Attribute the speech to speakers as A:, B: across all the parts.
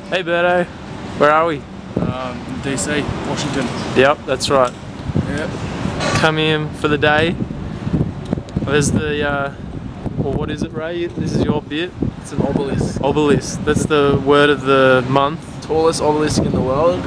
A: Hey Berto, where are we?
B: DC, Washington.
A: Yep, that's right.
B: Yep.
A: Come in for the day. There's the, well, what is it, Ray? This is your bit.
B: It's an obelisk.
A: Obelisk. That's the word of the month.
B: Tallest obelisk in the world.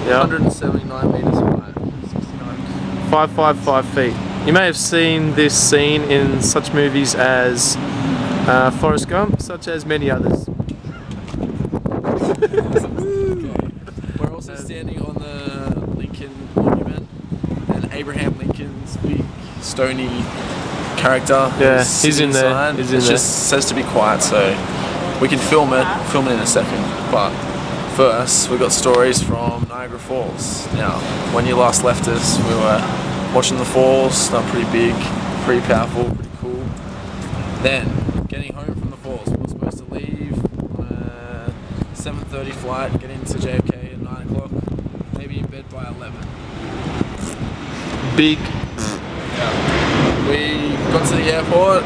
A: Yep.
B: 179 meters high. 69.
A: 555 feet. You may have seen this scene in such movies as Forrest Gump, such as many others.
B: We're also standing on the Lincoln Monument, and Abraham Lincoln's big stony character.
A: Yeah, he's in there. He's in there.
B: Just says to be quiet, so we can film it in a second. But first, we got stories from Niagara Falls. Now, when you last left us, we were watching the falls. They're pretty big, pretty powerful, pretty cool. Then, getting home from the falls, we were supposed to leave on a 7:30 flight, get into JFK at 9 o'clock, maybe in bed by 11.
A: Big.
B: Yeah. We got to the airport.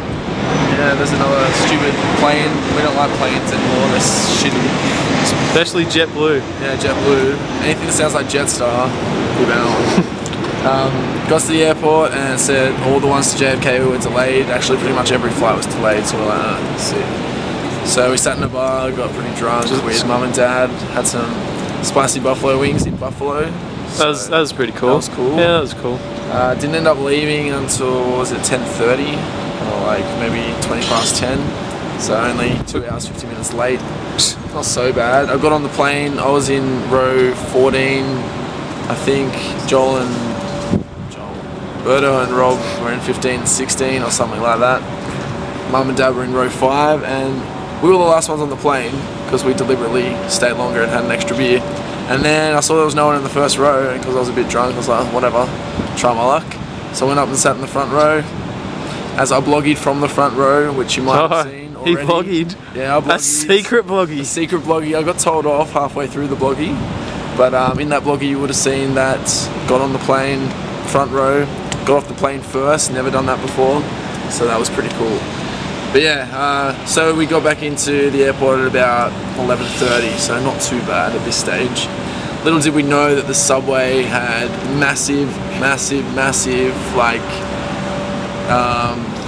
B: Yeah, there's another stupid plane. We don't like planes anymore. They're shitty.
A: Especially JetBlue.
B: Yeah, JetBlue. Anything that sounds like Jetstar, leave it on. Got to the airport and it said all the ones to JFK were delayed. Actually, pretty much every flight was delayed, so we're like, oh, let's see. So we sat in a bar, got pretty drunk with Mum and Dad, had some spicy buffalo wings in Buffalo.
A: That was pretty cool.
B: That was cool.
A: Yeah, that was cool.
B: Didn't end up leaving until, was it 10:30? Or like maybe 20 past 10. So only 2 hours, 50 minutes late. Not so bad. I got on the plane, I was in row 14. I think Berto and Rob were in 15 and 16 or something like that. Mum and Dad were in row 5 and we were the last ones on the plane because we deliberately stayed longer and had an extra beer. And then I saw there was no one in the first row and because I was a bit drunk I was like, whatever, try my luck. So I went up and sat in the front row. As I bloggied from the front row, which you might have seen already.
A: He bloggied?
B: Yeah, I bloggied.
A: A secret bloggy?
B: A secret bloggy. I got told off halfway through the bloggy. But in that bloggy you would have seen that got on the plane, front row, got off the plane first, never done that before. So that was pretty cool. But yeah, so we got back into the airport at about 11:30, so not too bad at this stage. Little did we know that the subway had massive, like,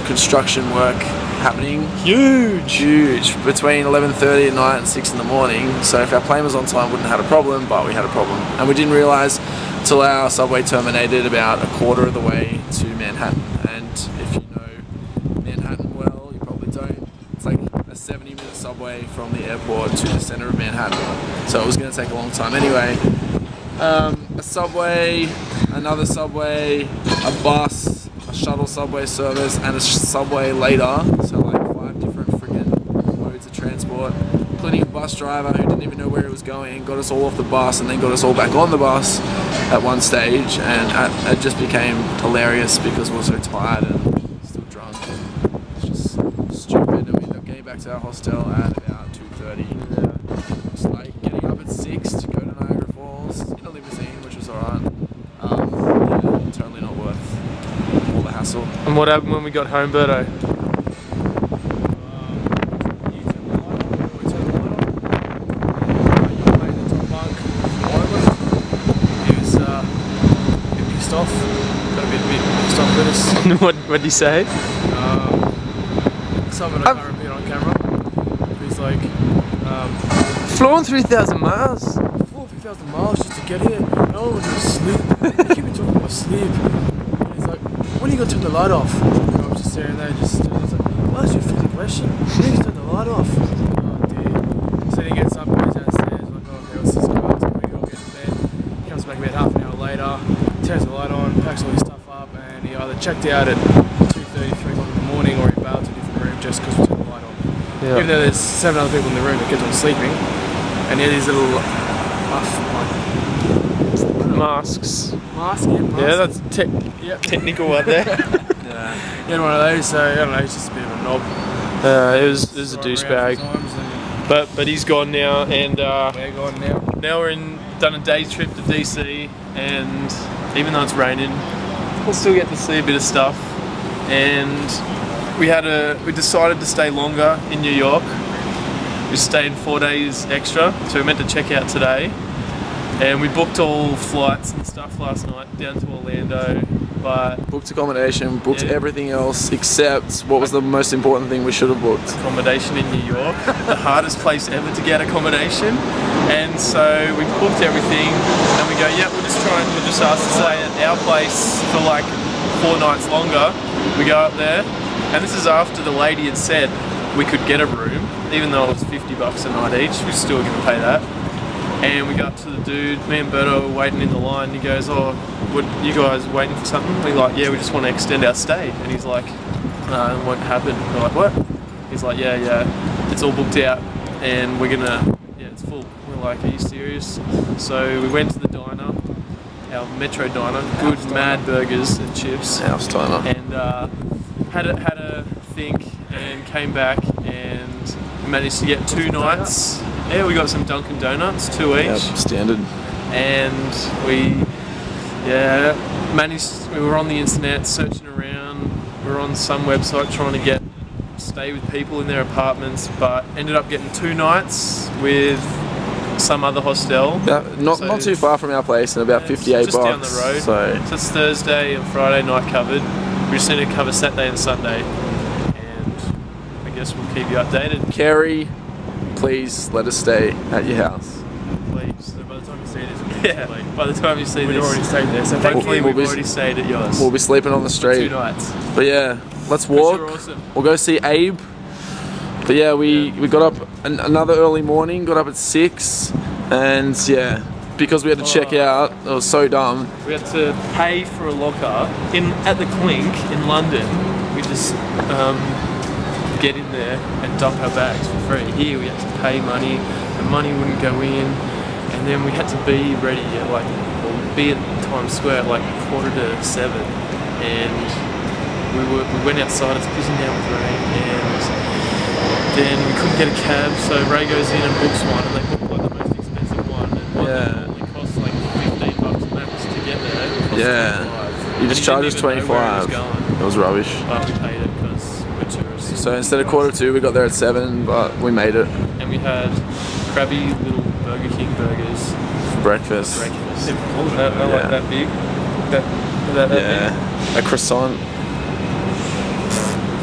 B: construction work happening. Huge! Between 11:30 at night and 6 in the morning. So if our plane was on time, we wouldn't have had a problem, but we had a problem. And we didn't realise until our subway terminated about a quarter of the way to Manhattan. And if you know Manhattan well, you probably don't. It's like a 70-minute subway from the airport to the centre of Manhattan. So it was going to take a long time anyway. A subway, another subway, a bus, a shuttle subway service, and a subway later. So like 5 different friggin' modes of transport. Including a bus driver who didn't even know where he was going, got us all off the bus and then got us all back on the bus at one stage, and it just became hilarious because we were so tired and still drunk. It's just stupid, and we ended up getting back to our hostel at about 2:30. Just like getting up at 6 to go to Niagara Falls in a limousine, which was alright. Yeah, totally not worth all the hassle.
A: And what happened when we got home, Berto? What'd he say?
B: Something I can't repeat on camera. He's like,
A: flown 3,000 miles.
B: Flew 3,000 miles just to get here. No one was asleep. You keep me talking about sleep. And he's like, when are you gonna turn the light off? And I was just staring there, I was like, well, that's your fucking question. When are you gonna turn the light off? Oh dear. So he gets up, goes downstairs, like, oh, okay, let's just go out to me, I'll get to bed. He comes back about half an hour later, turns the light on, packs all his stuff up, and he either checked out at 2:30, 3 o'clock in the morning, or he bailed to a different room just because we turned the light on. Yeah. Even though there's 7 other people in the room that kept on sleeping, and he had these little
A: masks.
B: Mask, yeah, mask.
A: Yeah, that's technical one there.
B: Yeah, he had one of those, so I don't know, he's just a bit of a knob.
A: It was a douchebag. But he's gone now, and
B: we're gone now.
A: Now we're done a day trip to DC, and even though it's raining, we'll still get to see a bit of stuff. And we decided to stay longer in New York. we stayed 4 days extra, so we meant to check out today. And we booked all flights and stuff last night down to Orlando, but...
B: Booked accommodation, booked everything else except what was the most important thing we should have booked?
A: Accommodation in New York, the hardest place ever to get accommodation. And so we booked everything and we go, yeah, we'll just ask to stay at our place for like 4 nights longer. We go up there, and this is after the lady had said we could get a room, even though it was $50 a night each, we're still going to pay that. And we go up to the dude, me and Berto were waiting in the line, and he goes, oh, what, you guys waiting for something? We're like, yeah, we just want to extend our stay. And he's like, no, it won't happen. We're like, what? He's like, yeah, it's all booked out, and we're gonna, yeah, it's full. We're like, are you serious? So we went to the diner, our Metro diner, good mad burgers and chips.
B: House diner.
A: And had a think, and came back, and managed to get 2 nights. Yeah, we got some Dunkin' Donuts, 2 each.
B: Yep, standard.
A: And we were on the internet searching around. We were on some website trying to stay with people in their apartments, but ended up getting 2 nights with some other hostel. Not too far from our place, and about 58
B: just
A: down the road.
B: So
A: it's Thursday and Friday night covered. We just need to cover Saturday and Sunday, and I guess we'll keep you updated.
B: Kerry, please let us stay at your house.
A: Please. So by the time you see this, by the time you see this,
C: we've already stayed there. So
A: thankfully we've already stayed at yours.
B: We'll be sleeping on the street.
A: 2 nights.
B: But yeah, let's walk.
A: Awesome.
B: We'll go see Abe. But yeah, we got up another early morning. Got up at 6, and yeah, because we had to check out. It was so dumb.
A: We had to pay for a locker at the Clink in London. We just get in there and dump our bags for free. Here we had to pay money, the money wouldn't go in, and then we had to be ready at be at Times Square at like 6:45, and we went outside, it's pissing down with rain, and then we couldn't get a cab, so Ray goes in and books one, and they booked like the most expensive one, and one that only costs like $15 max to get there. It cost 25.
B: You just charged us 25. It was rubbish.
A: But we paid it because we're tourists.
B: So instead of 1:45, we got there at 7, but we made it.
A: And we had crabby little Burger King burgers
B: For breakfast.
A: Like that big. That big.
B: A croissant.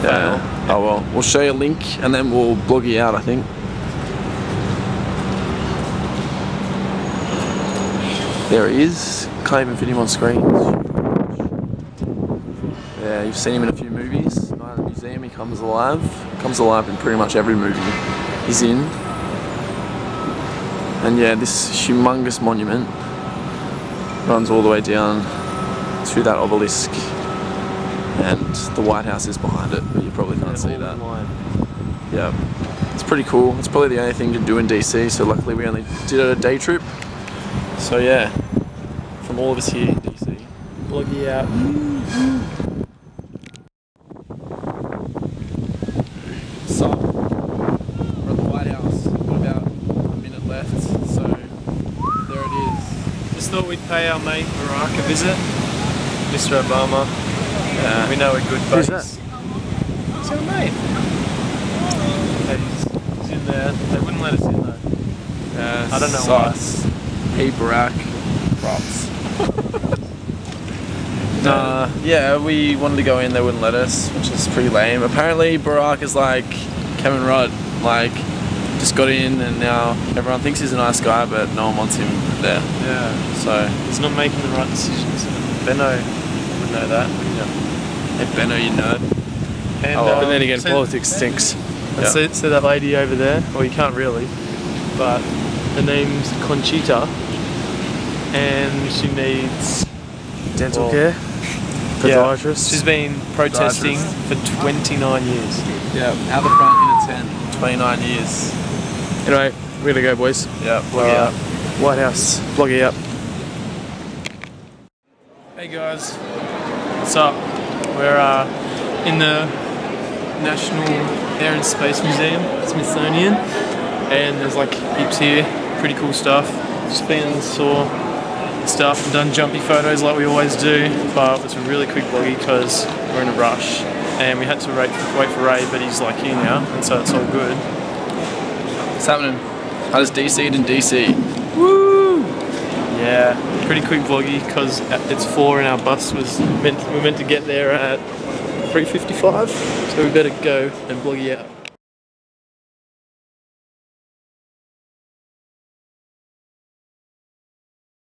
B: Yeah. Oh well, we'll show you a link and then we'll blog you out, I think. There he is. Can't even fit him on screen. Yeah, you've seen him in a few movies. Night at the Museum, he comes alive. Comes alive in pretty much every movie he's in. And yeah, this humongous monument runs all the way down to that obelisk. And the White House is behind it, but you probably can't see that. Yeah, it's pretty cool. It's probably the only thing to do in DC, so luckily we only did a day trip. So yeah, from all of us here in DC, blog you out. So, we're at the White House. We've got about a minute left, so there it is.
A: Just thought we'd pay our mate Barack a visit, Mr. Obama. We know we're good buddies.
B: Who's that?
A: It's our mate. He's in there. They wouldn't let us in though. I don't know why.
B: Hey Barack. Props. Yeah, we wanted to go in, they wouldn't let us, which is pretty lame. Apparently Barack is like Kevin Rudd, like just got in and now everyone thinks he's a nice guy, but no one wants him there.
A: Yeah.
B: So
A: he's not making the right decisions. Benno would know that.
B: Hey Benno, you nerd.
A: And,
C: but then again, politics stinks.
A: Yeah. So that lady over there, well you can't really, but her name's Conchita, and she needs
C: Dental care? Podiatrist?
A: She's been protesting for 29 years.
B: Yeah, out the front in a tent, 29 years.
C: Anyway, we're gonna go, boys.
B: Yeah, blog out.
C: White House, blog you up.
A: Hey guys, what's up? We're in the National Air and Space Museum, Smithsonian, and there's like heaps here, pretty cool stuff. Just been and saw stuff and done jumpy photos like we always do, but it's a really quick vloggy because we're in a rush and we had to wait for Ray, but he's like here now, and so it's all good.
B: What's happening? I just DC'd in DC.
A: Woo! Yeah, pretty quick vloggy because it's 4 and our bus was we're meant to get there at 3:55, so we better go and vloggy out.